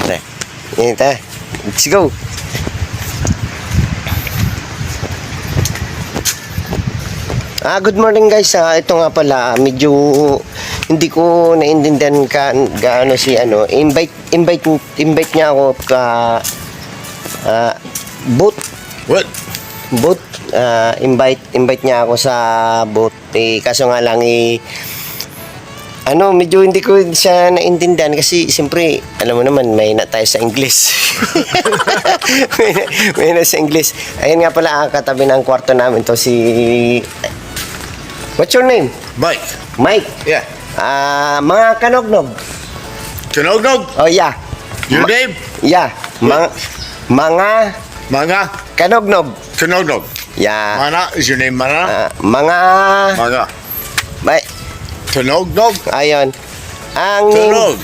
Ito. Let's go. Good morning guys. Ito nga pala, medyo hindi ko naintindihan gaano si invite niya ako ka boat. What? Boat. Invite niya ako sa boat. Kaso nga lang medyo hindi ko siya naintindihan kasi siyempre, alam mo naman, may na tayo sa English. may na sa English. Ayun nga pala, katabi ng kwarto namin to si... What's your name? Mike. Mike? Yeah. Mga kanognog. Kanognog? Oh, yeah. Your name? Yeah. Mga Manga? kanognog. Kanognog. Yeah. Mana? Is your name Mana? Mga... Manga. May... Kanognog? Ayun. Ang Tunog.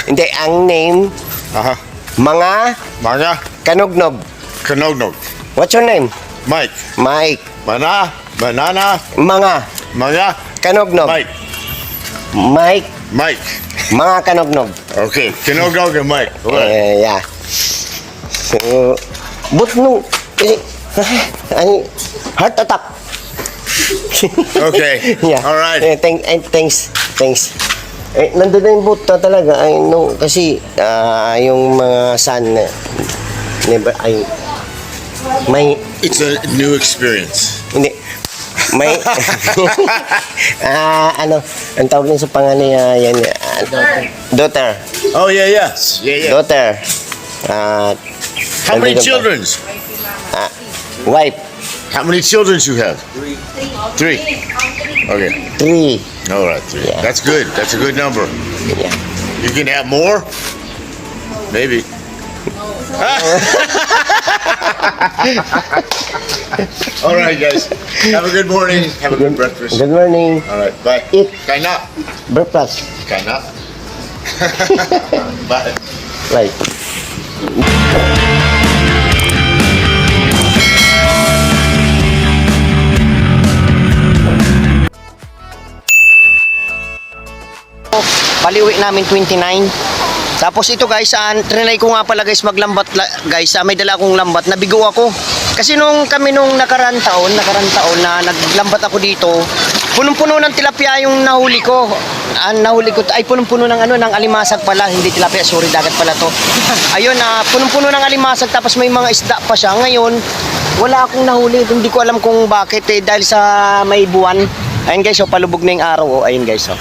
Hindi, ang name, Aha. mga Manga? kanognog. Kanognog. What's your name? Mike. Mike. Mana? Banana? Mga Manga? kanognog. Mike. Mike. Mike. Mga kanognog. Okay. Kanognog and Mike. Alright. Yeah. So, but no, heart attack. Okay. Yeah. Alright. Thanks. Nandun na yung boat talaga. Kasi yung mga sun, never, may, It's a new experience. hindi, may, ang tawag niya sa pangalan niya, yan, daughter. Oh, yeah, yes. Yeah, yeah. Daughter. How many children? Wife. How many children you have? Three. Okay. 3. All right, 3. Yeah. That's good. That's a good number. Yeah. You can have more? Maybe. All right, guys. Have a good morning. Have a good breakfast. Good morning. All right, bye. Eat. Kaina. Breakfast. Kaina. Bye. Right. Paliwi namin 29. Tapos ito guys, trinay ko nga pala guys maglambat guys, may dala akong lambat, nabigo ako. Kasi nung nakaraan taon na naglambat ako dito, punong-puno ng tilapia yung nahuli ko. Ay punong-puno ng ng alimasag pala, hindi tilapia, sorry, dagat pala to. Ayun, punong-puno ng alimasag tapos may mga isda pa siya. Ngayon, wala akong nahuli, hindi ko alam kung bakit dahil sa may buwan. Ayun guys, palubog na yung araw, ayun guys,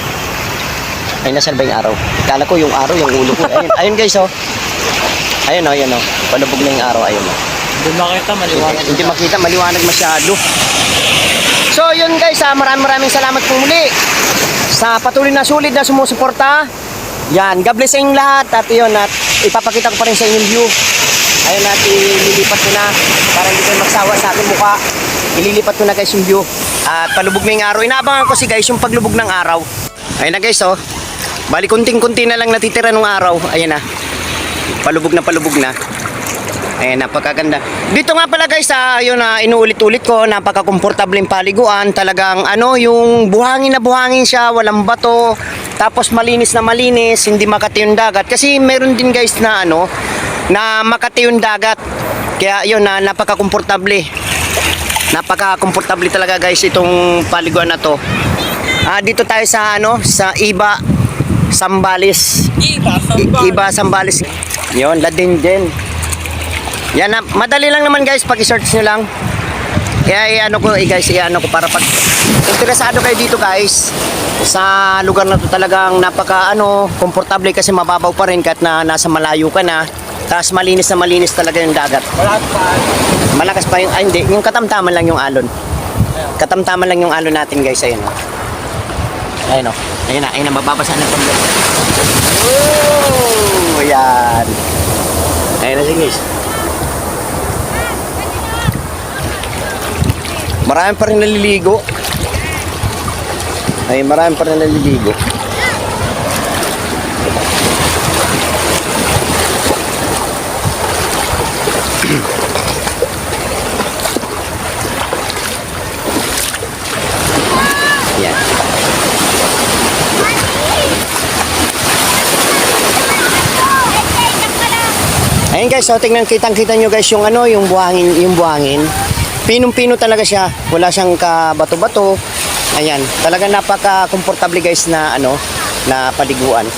ay, nasan ba yung araw? Kala ko yung araw, yung ulo ko. Ayun guys, Ayun, palubog na yung araw, ayun. Hindi makita, maliwanag. Hindi makita, maliwanag masyado. So, yun guys, maraming salamat po muli sa patuloy na sulit na sumusuporta. Yan, God bless sa inyong lahat. At yun, at ipapakita ko pa rin sa inyong view. Ayun, at ililipat ko na para hindi kayo magsawa sa aking mukha. Ililipat ko na guys yung view. At palubog na yung araw. Inaabangan ko guys yung paglubog ng araw. Ayun na guys, bali kunting-kunti na lang natitira nung araw. Ayan na. Palubog na. Ayan, napakaganda. Dito nga pala guys, yun inuulit-ulit ko, napaka-komportable yung paliguan. Talagang yung buhangin na buhangin siya, walang bato. Tapos malinis na malinis, hindi makati yung dagat. Kasi meron din guys na na makati yung dagat. Kaya yun, napaka-komportable. Napaka-komportable talaga guys itong paliguan na to. Dito tayo sa sa Iba Zambales. Iba Zambales. Yon, La Denden. Yan, madali lang naman guys, pag i-search niyo lang. Kaya guys, ko para pag interesado kayo dito guys sa lugar na to, talagang napaka komportable kasi mababaw pa rin kahit na nasa malayo ka na. Tapos malinis na malinis talaga yung dagat. Malakas pa yung hindi, yung katamtaman lang yung alon. Katamtaman lang yung alon natin guys, ayun. Ayun na, mababasa na ito. Oh, yan. Ayun na siya guys. Marami pa rin naliligo. Marami pa rin naliligo. Yan. Ayun guys, so tingnan kitang-kita nyo guys yung ano, yung buhangin. Pinong-pino talaga siya. Wala siyang kabato-bato. Ayan, talaga napaka-komportable guys na ano, na paliguan.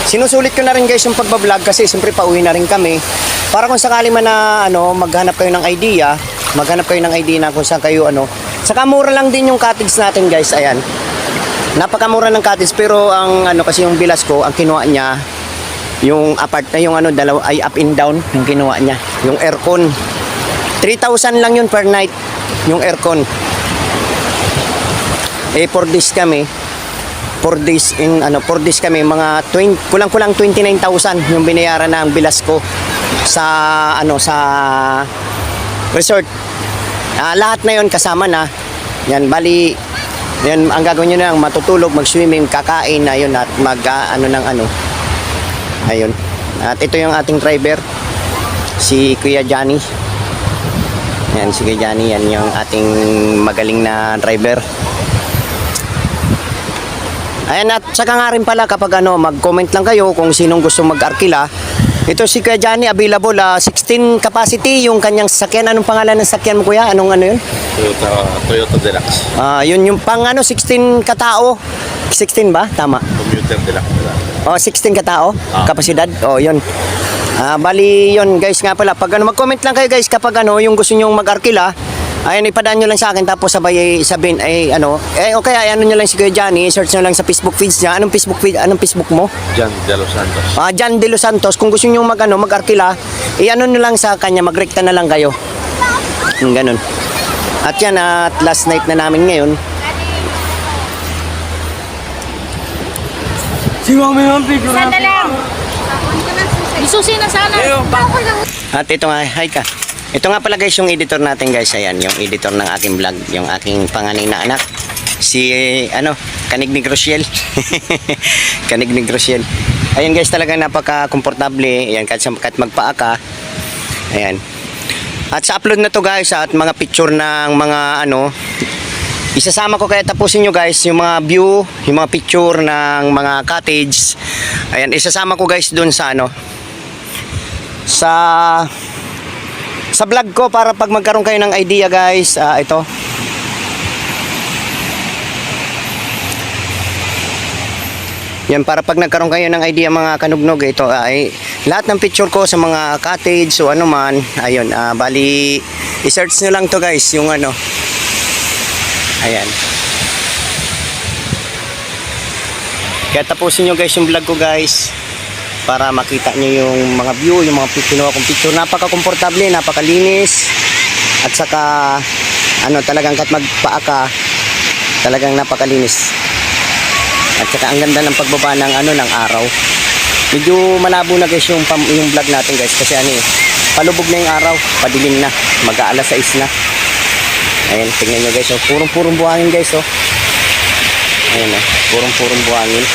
Sinusulit ko na rin guys yung pagbablog kasi siyempre pauwi na rin kami. Para kung sakali man na ano, maghanap kayo ng idea na kung saan kayo ano. Saka mura lang din yung cottage natin guys, ayan. Napakamura ng cottage pero ang ano kasi yung bilas ko, ang kinuha niya yung apart na yung ano dalawa ay up and down yung kinuha niya, yung aircon. 3,000 lang yun per night yung aircon. 4 days kami. 4 days kami mga kulang-kulang 29,000 yung binayaran na ang bilas ko sa ano sa resort. Lahat na yon kasama na. Yan bali yan ang gagawin niyo na lang matutulog, mag-swimming, kakain na yun at ano ng ano. Ayun. At ito yung ating driver, si Kuya Johnny. Yan, si Kuya Johnny, yan yung ating magaling na driver. Ayan, at saka nga rin pala kapag ano, mag-comment lang kayo kung sinong gusto mag-arkila. Ito si Kuya Johnny, available 16 capacity yung kanyang sasakyan. Anong pangalan ng sasakyan mo kuya? Anong ano yun? Toyota Deluxe. Yun yung pang ano, 16 katao. 16 ba? Tama. Commuter Deluxe. 16 katao, kapasidad. Yun. Bali yun guys nga pala. Pag ano, mag-comment lang kayo guys kapag ano, yung gusto nyong mag-arkila. Ayun, ipadaan nyo lang sa akin tapos sabay sabihin okay, ano nyo lang si Kuya Johnny, search nyo lang sa Facebook feeds niya. Anong Facebook mo? Jan De Los Santos. Jan De Los Santos. Kung gusto nyo mag-arkila, ano nyo lang sa kanya, magrekta na lang kayo. Ganun. At yan, at last night na namin ngayon. Si Mami yung picture Sana lang. Isusi na sana. At ito nga, hi ka. Ito nga pala guys yung editor natin guys. Ayan, yung editor ng aking vlog. Yung aking panganay na anak. Si, Kanig ni Rochelle. Kanig ni Rochelle. Ayan guys, talaga napaka-komportable. Ayan, kahit magpaa ka. Ayan. At sa upload na to guys, at mga picture ng mga isasama ko kaya tapusin nyo guys yung mga view, yung mga picture ng mga cottage. Ayan, isasama ko guys dun sa sa vlog ko para pag magkaroon kayo ng idea guys. Ito. Yan, para pag nagkaroon kayo ng idea mga kanugnog, ito ay lahat ng picture ko sa mga cottage o ano man. Ayun, bali i-search nyo lang to guys yung ayan. Kaya tapusin nyo guys yung vlog ko guys para makita nyo yung mga view, yung mga kinuha kong picture. Napaka-komportable, napakalinis. At saka talagang kahit magpaa ka, talagang napakalinis. At saka ang ganda ng pagbaba ng ng araw. Medyo malabo na guys yung vlog natin guys kasi palubog na yung araw, padilim na, mag-aalas 6 na. Ayan, tingnan nyo guys, purong-purong buhangin guys, Ayan, purong-purong buhangin.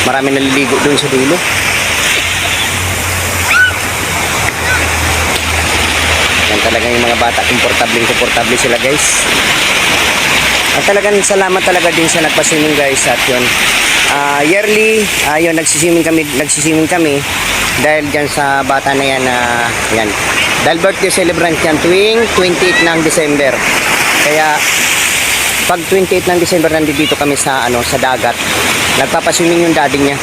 Marami naliligo doon sa dulo. Yan talagang yung mga bata, komportable sila guys. At talagang salamat talaga din sa nagpa-swimming guys. At yun, yearly, nagsiswimming kami dahil dyan sa bata na yan yan. Dahil birthday celebrant yan tuwing 28 ng December. Kaya pag 28 ng December nandito kami sa sa dagat. Nagpapaswimming yung daddy niya.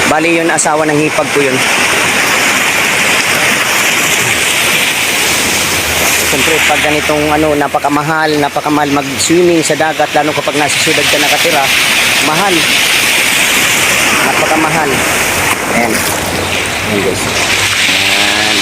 Bali yun, asawa ng hipag ko yun. Siyempre pag ganitong napakamahal mag-swimming sa dagat, lalo kapag nasa siyudad ka nakatira, mahal. Napakamahal. Ayan. Ayan guys. Ayan.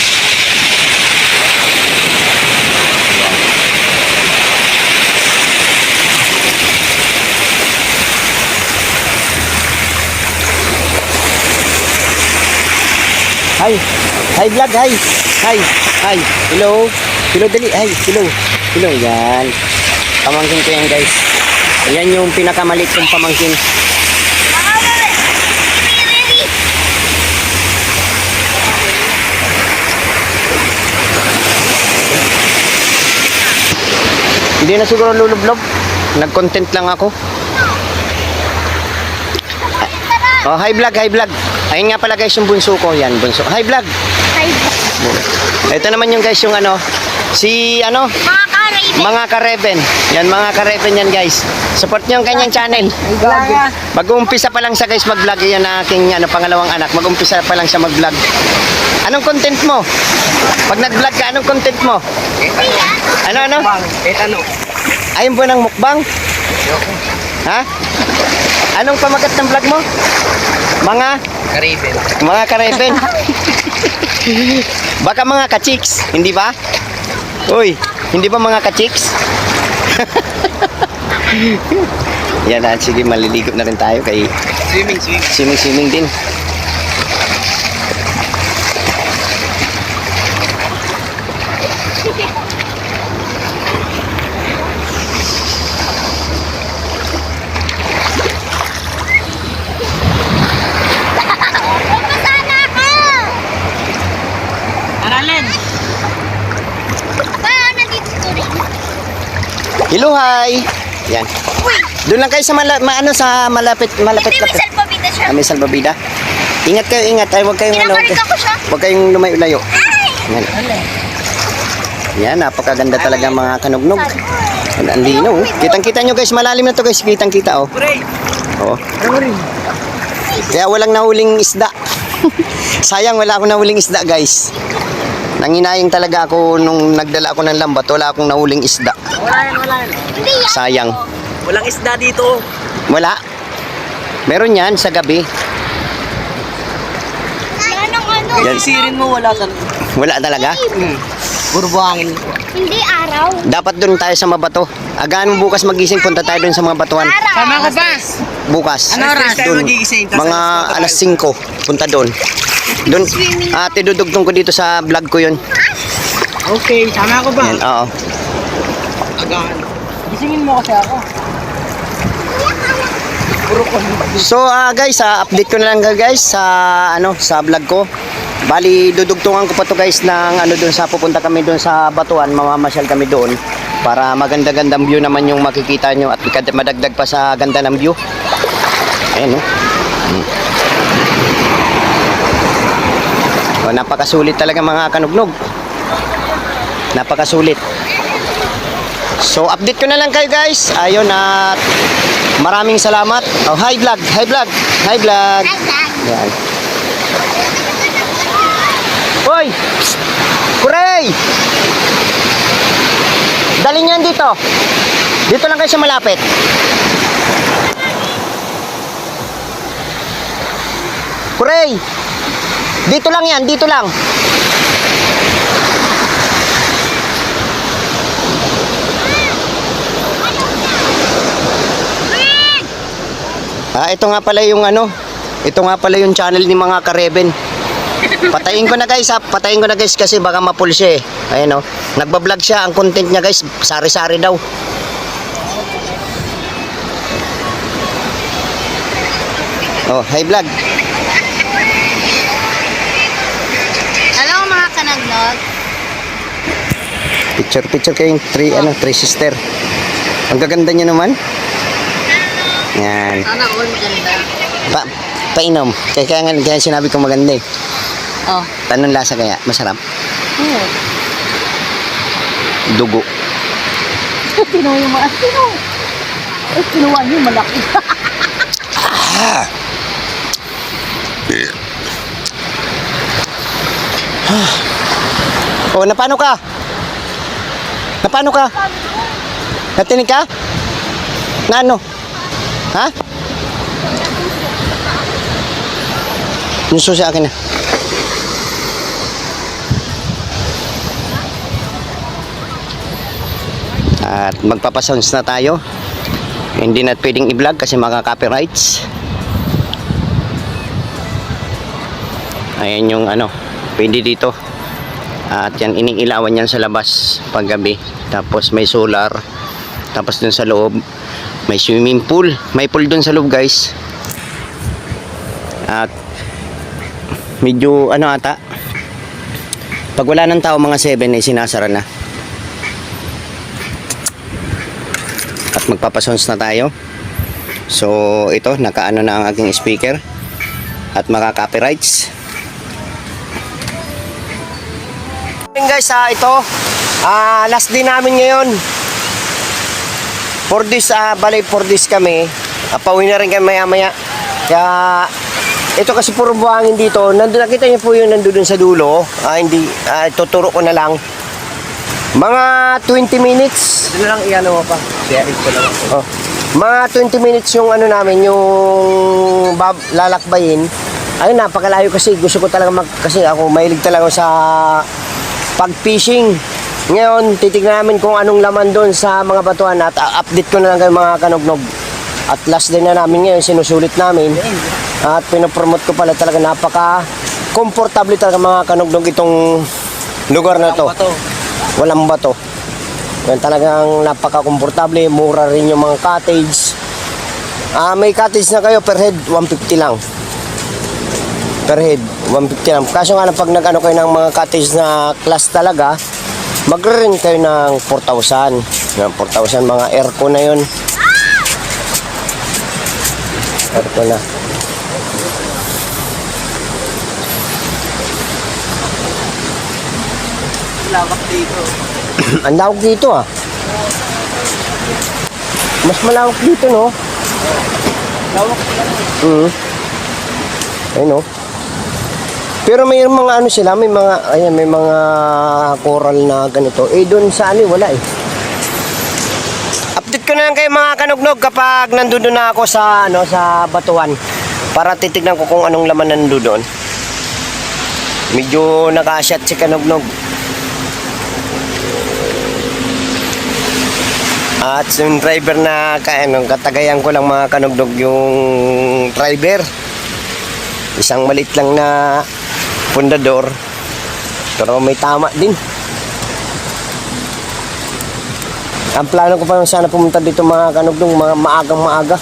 Hi. Hi vlog, hi. Hi. Hi. Hello. Hello dali. Hi. Hello. Hello. Yan. Pamangkin ko yan guys. Yan yung pinakamaliit kong pamangkin. Hindi na siguro lulublob. Nag-content lang ako. Oh, hi vlog, hi vlog. Ayun nga pala guys yung bunso ko. Yan, bunso. Hi vlog. Ito naman yung guys yung ano, si ano, mga ka-Reven. Yan, mga ka-Reven yan guys. Support nyo yung kanyang channel. Mag-uumpisa pa lang siya guys mag-vlog. Yan ang aking ano, pangalawang anak. Mag-uumpisa pa lang siya mag-vlog. Anong content mo? Pag nag-vlog ka, anong content mo? Ano? Ayun po ng mukbang? Ha? Anong pamagat ng vlog mo? Mga ka-Reven. Baka mga ka-chicks, hindi ba? Uy, hindi ba mga ka-chicks? Yan na, sige, maliligo na rin tayo kay swimming din. Aralin! Hello, hi! Yan. Doon lang kayo sa malapit. May salbabida. Ingat kayo, ingat. Ay, huwag kayong huwag kayong lumayo-layo. Yan. Yan, napakaganda talaga mga kanugnog. Ang linaw. Kitang-kita nyo guys, malalim na to guys. Kitang-kita oh. Oh. Kaya walang nahuling isda. Sayang wala akong nahuling isda guys. Nanginayang talaga ako nung nagdala ako ng lambat, wala akong nahuling isda. Wala yan. Sayang. Walang isda dito. Wala. Meron yan sa gabi. Yan. Sisirin mo, wala talaga. Wala talaga? Puro buhangin. Hindi araw. Dapat doon tayo sa Mabato. Agaan mo bukas magising, punta tayo doon sa mga batuan. Tama ko ba? Bukas. Ano oras tayo Doon, magigising? mga alas 5, punta doon. Doon, tidudugtong ko dito sa vlog ko yun. Okay, tama ko ba? Yan, oo. Agahan. Gisingin mo kasi ako. So guys, update ko na lang guys sa sa vlog ko. Bali dudugtungan ko pa to guys ng doon sa pupunta kami doon sa Batuan, mamamasyal kami doon para maganda-gandang view naman yung makikita nyo at madagdag pa sa ganda ng view. Ayan oh. Napakasulit talaga mga kanugnog. Napakasulit. So update ko na lang kayo guys. Ayun at maraming salamat. Oh, hi vlog. Yan. Hoy! Kuray! Dali niyan dito. Dito lang kayo sa malapit. Kuray! Dito lang yan, dito lang. Ito nga pala yung ito nga pala yung channel ni mga ka-Reven. Patayin ko na guys kasi baka mapul siya eh. Ayan oh. Nagbablog siya, ang content niya guys, sari-sari daw. Oh, hi vlog. Hello mga kanagnog. Picture kayong three sister. Ang gaganda niyo naman. Yan. Sana all maganda. Painom. Kaya sinabi ko maganda eh. Oh. Tanong lasa kaya, masarap. Dugo. Kinuha yung mga kinuha niyo malaki. Oh, napano ka? Natinig ka? Na ano? Ha? Yung susi akin na. At magpapasounds na tayo. Hindi na pwedeng i-vlog kasi maka-copyrights. Ayan yung pwede dito. At yan, iniilawan yan sa labas paggabi. Tapos may solar. Tapos dun sa loob may swimming pool. May pool dun sa loob guys. At medyo ata pag wala ng tao mga 7 ay sinasara na. At magpapasons na tayo. So ito, nakaano na ang aking speaker at maka-copyrights. Guys, ito last day namin ngayon. For this, bali for this kami. Pauwi na rin kami maya-maya. Kaya ito kasi puro buhangin dito. Nandun, nakita niyo po yung nandun sa dulo. Hindi, tuturo ko na lang. Mga 20 minutes. Ito na lang iyan mo pa. Share ko lang. Oh. Mga 20 minutes yung ano namin, yung lalakbayin. Ayun, napakalayo kasi gusto ko talaga kasi ako mahilig talaga sa pag-fishing. Ngayon, titignan namin kung anong laman doon sa mga batuan at update ko na lang kayo mga kanugnog. At last day na namin ngayon, sinusulit namin. At pinopromote ko pala talaga napaka-comfortable talaga mga kanugnog itong lugar na to. Walang bato. Yan talagang napaka-komportable, mura rin yung mga cottage. May cottage na kayo per head 150 lang. Per head 150 lang. Kaso nga lang pag nag-ano kayo ng mga cottage na class talaga, magre-rent kayo ng 4,000. Yan 4,000 mga aircon na yun. Aircon na. Lawak dito. Ang lawak dito Mas malawak dito, no? Lawak lang. Ayun, pero may mga ano sila, may mga, ayan, may mga coral na ganito. Doon sa ano, wala Update ko na lang kayo mga kanugnog kapag nandun na ako sa, ano, sa batuan. Para titignan ko kung anong laman nandun doon. Medyo nakasyat si kanugnog. At yung driver na katagayan ko lang mga kanugnog yung driver. Isang maliit lang na pundador. Pero may tama din. Ang plano ko pa sana pumunta dito mga kanugnog, mga maagang maaga.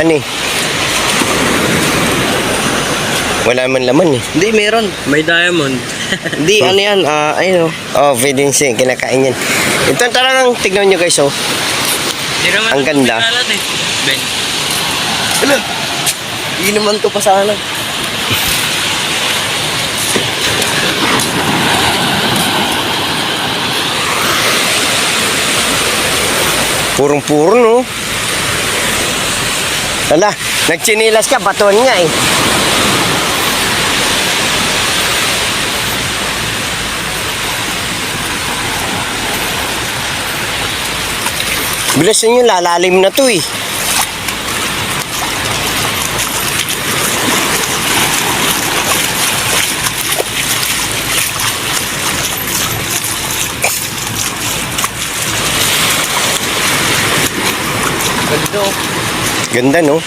Ani? Wala man laman Hindi, meron. May diamond. Hindi, ano yan, ayun pwede siya, kinakain yan. Ito talagang, tignan nyo guys, ang ganda. Ben. Ano? Hindi naman to pa sana. Purong-puro, no? Wala, nagchinilas ka, batuan nga Bilisan nyo, lalalim na to Ganda, no?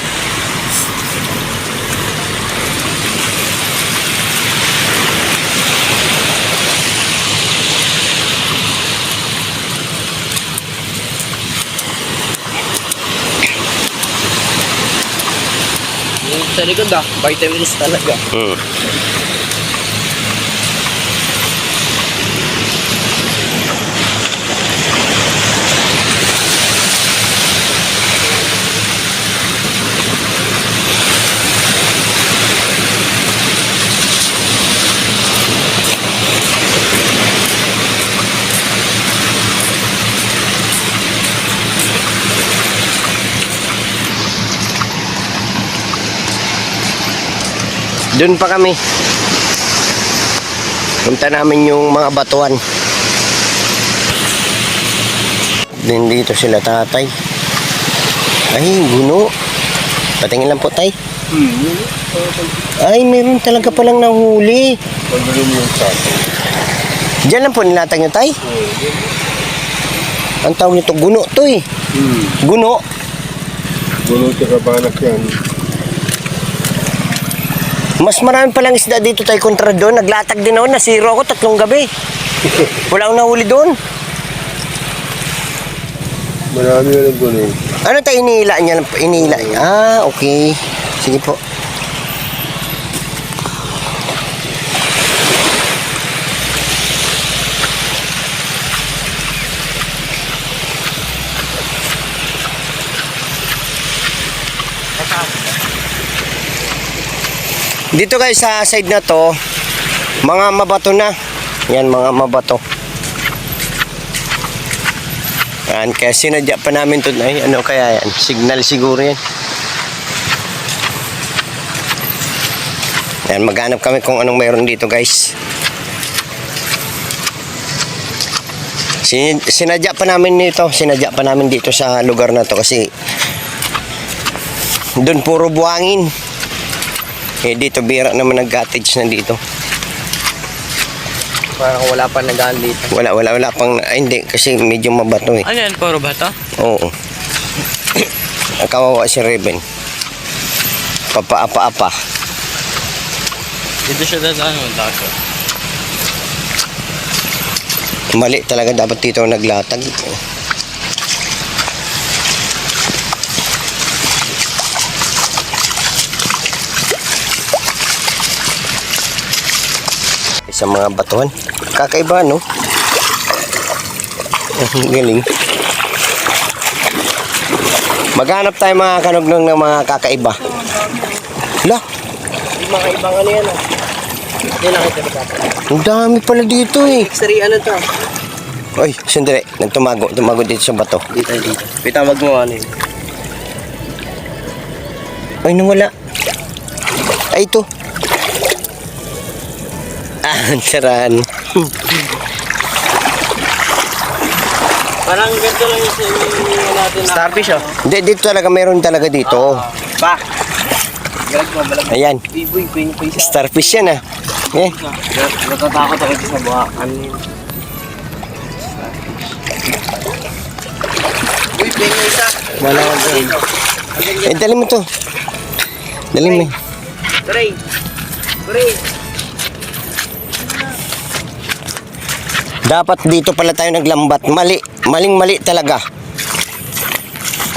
Sa likod vitamins talaga. Doon pa kami. Punta namin yung mga batuan. Din dito sila tatay. Ay, guno. Patingin lang po tay. Ay, meron talaga palang nahuli. Diyan lang po nilatag nyo tay. Ang tawag nito, guno to Guno. Guno tsaka banak yan. Mas marami palang isda dito tayo kontra doon. Naglatag din ako, nasiro ako 3 gabi. Wala akong nahuli doon. Marami na lang guno. Ano tayo inihila niya? Inihila niya. Okay. Sige po. Dito guys sa side na to, mga mabato na. Yan, mga mabato. Yan, kaya sinadya pa namin to. Ay, ano kaya yan? Signal siguro yan. Yan, maghanap kami kung anong mayroon dito guys. Sinadya pa namin dito sa lugar na to kasi doon puro buhangin. Eh dito bira naman nag-cottage na dito. Parang wala pa nagaan dito. Wala pang hindi kasi medyo mabato eh. Ano yan? Puro bato? Oo. Ang kawawa si Reben. Papa-apa-apa. Dito siya dadaan ng dagat. Mali talaga dapat dito naglatag. Sa mga batuhan. Kakaiba, no? Ang galing. Maghanap tayo mga kanugnong ng mga kakaiba. Hala, Mga ibang ano yan ah. Hindi nakita ba dapat? ang dami pala dito eh. X-ray ano to? Oy, sandali. Tumago dito sa bato. Dito. Pitawag mo ano yun. Ay, nawala. Ay, ito. Ah, sarahan. Parang ganito lang yung natin na. Starfish oh. Hindi, dito talaga, meron talaga dito. Pa! Galag mo, balag mo. Ayan, Iboy, pa isa. starfish yan ah. Eh, Natatakot ako sa buha. Ano yun? Uy, penyo isa. wala ka dyan. Eh, dali mo to. Dali mo. Turay! Dapat dito pala tayo naglambat. Maling-mali talaga.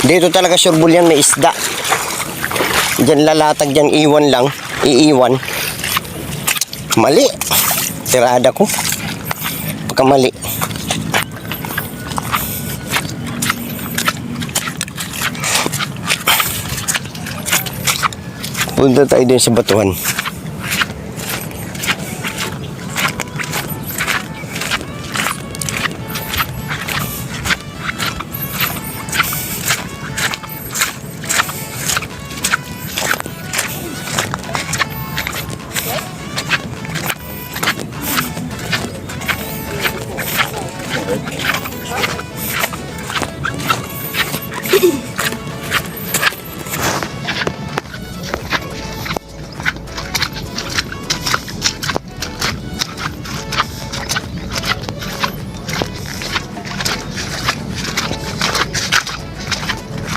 Dito talaga sureball yan, may isda. Diyan lalatag, diyan iiwan. Mali. Tirada ko. Pagkamali. Punta tayo din sa batuhan.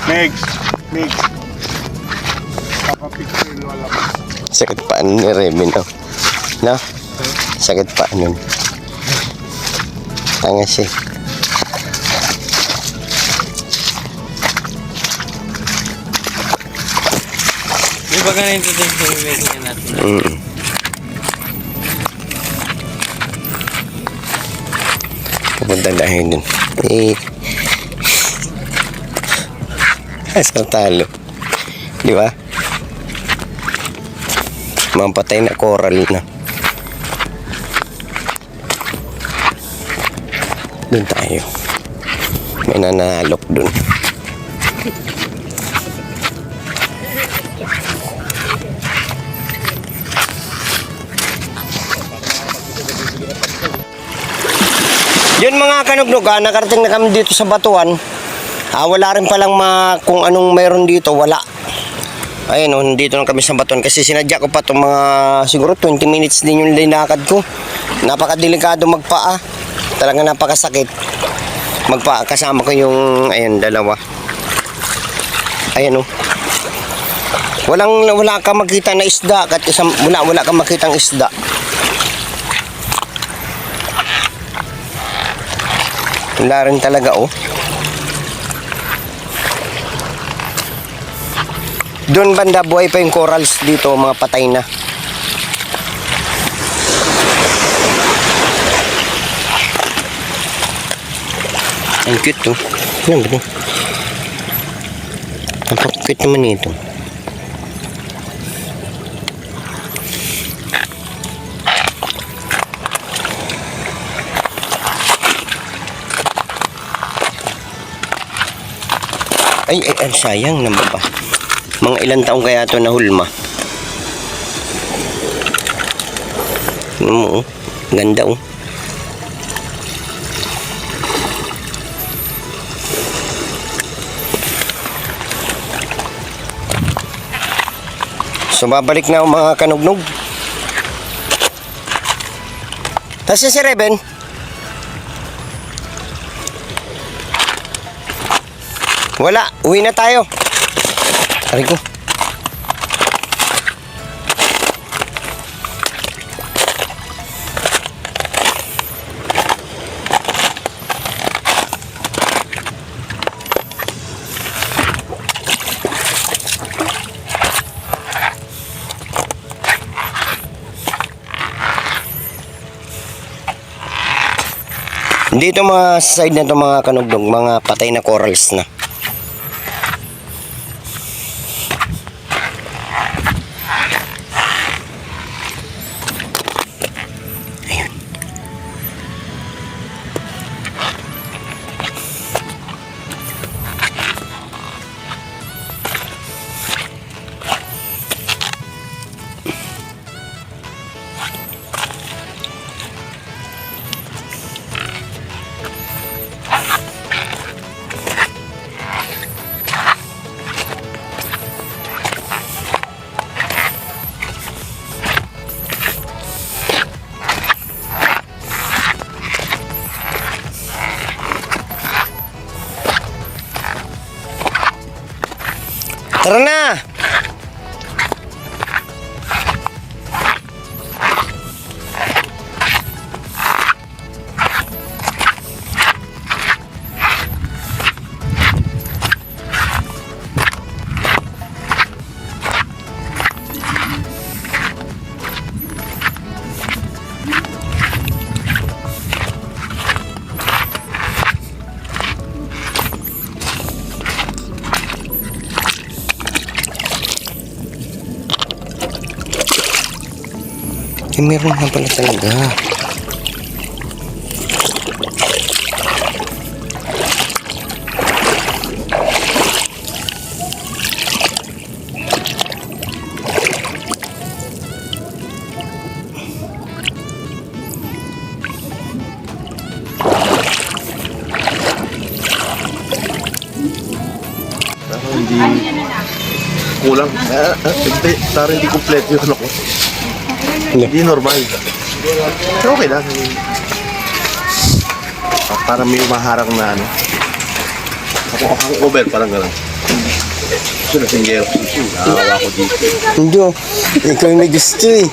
Migs. Papapicture yung lola mo. Sakit pa ni Remy, no? No? Sakit pa nun. Tanga siya. Di ba ganito din yung making natin? Pupunta dahil dun. Eh. Asal talo. Di ba? Mampatay na coral na. Doon tayo. May nanalok dun. Yun mga kanugnog, nakarating na kami dito sa batuan. Wala rin palang kung anong meron dito, wala. Ayun, dito lang kami sa batuan kasi sinadya ko pa itong mga siguro 20 minutes din yung linakad ko. Napakadelikado magpaa. Talaga napakasakit. Magpaa kasama ko yung ayun, dalawa. Ayun oh. Wala kang makita na isda kahit isang wala kang makitang isda. Wala rin talaga oh. Doon banda buhay pa yung corals dito, mga patay na. Ang cute oh. Ano ba ito? Ang cute naman ito. Ay, sayang naman pa. Mga ilang taong kaya ito nahulma. Tingnan mo, oh. Ganda, oh. So, babalik na ako mga kanugnog. Tapos si Reben. Wala, uwi na tayo. Aray ko. Dito mga side na to mga kanugnog, mga patay na corals na. Ayun. Tara na! Eh, meron nga pala talaga. Hindi kulang. Hindi kompleto yung ano ko. Hindi normal. Pero okay lang. Para may maharang na ano. Ako over, parang gano'n. Gusto na singgero. Nakawa ko dito. Hindi oh. Ikaw yung may gusto eh.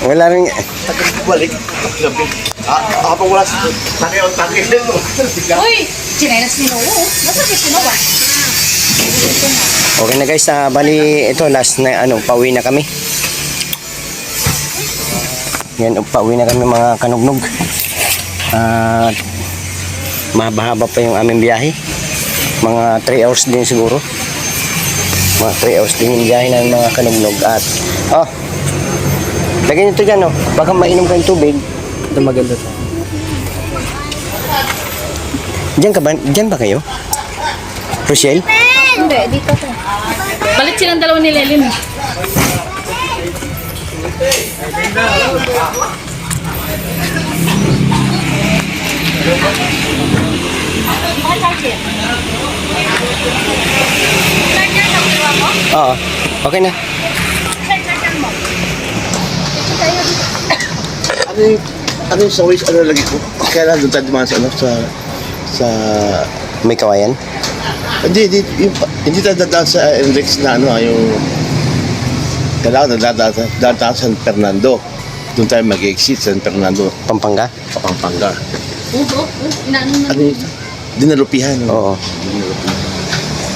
Wala rin. Balik. Habang wala sa takil nito. Uy! Chinelas ni Noah. Masakit si Noah. Okay na guys, bali ito last na ano, pauwi na kami. Yan, pauwi na kami mga kanugnog. At mahaba-haba pa yung aming biyahe. Mga 3 hours din siguro. Mga 3 hours din yung biyahe ng mga kanugnog. At lagyan nyo ito dyan, oh. Baka mainom kayong tubig. Ito maganda to. Diyan ba kayo? Rochelle? Hindi, dito to. Balit silang dalawa ni Lelin. Oo. Okay na. Ano yung sa waste, ano lagi ko? Kailan doon tayo dumaan sa ano, sa May kawayan? Hindi tayo dadaan sa index na ano, yung kailangan dadaan sa San Fernando. Doon tayo mag-exit San Fernando, Pampanga? Pampanga. Inaano na. Ano yun? Dinalupihan. Oo. Dinalupihan.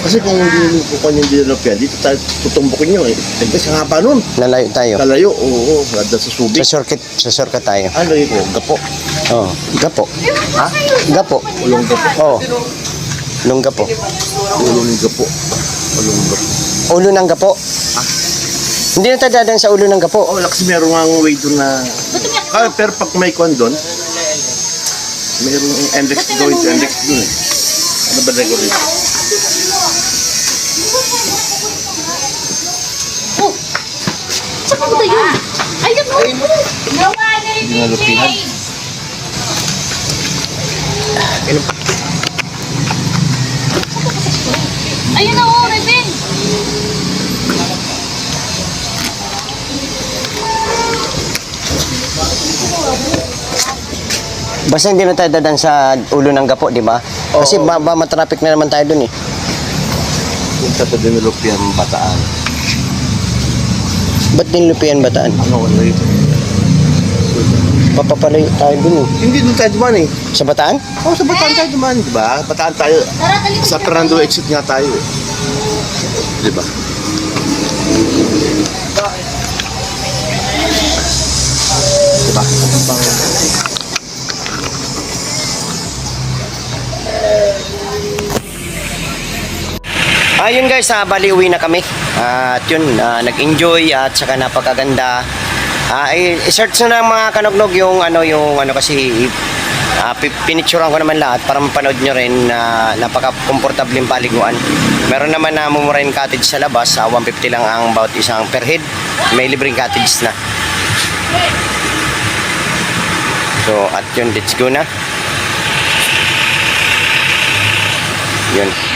Kasi kung hindi po yung dinalupihan, dito tayo tutumbukin nyo eh. Kasi sa haba nun, Lalayo tayo. kalayo, oo, nada sa Subic. Sa shortcut tayo. Ano yun? Gapo. Oo. Gapo. Ha? Gapo. Ulong gapo. Oo. Ulong gapo. Ulong gapo. Ulong gapo. Ulo ng gapo. Hindi na tayo dadaan sa ulo ng gapo. Oh, kasi meron nga way doon na... Pero pag may kon doon, mayroong index going to index doon eh. Ano ba record dito? Oh! Saan mo tayo? Ayun mo! Hindi nga lupihan. Ayun na, oh, Revin! Basta hindi na tayo dadan sa ulo ng gapo, di ba? Kasi matraffic na naman tayo dun eh. Punta pa din lupihan Bataan. Ba't din lupian bataan? Ano ito? Papapalayo tayo dun eh. Hindi doon tayo dumaan eh. Sa bataan? Oo, sa Bataan tayo dumaan, di ba? Bataan tayo. Sa Fernando exit nga tayo eh. Di ba? Di ba? Ayun guys, bali uwi na kami. At yun, nag-enjoy at saka napakaganda. I-search na ng mga kanognog yung ano kasi pinicturean ko naman lahat para mapanood nyo rin na napaka-comfortable yung paliguan. Meron naman na mumurahin cottage sa labas, 150 lang ang bawat isang per head. May libreng cottage na. So, at yun, let's go na. Yun.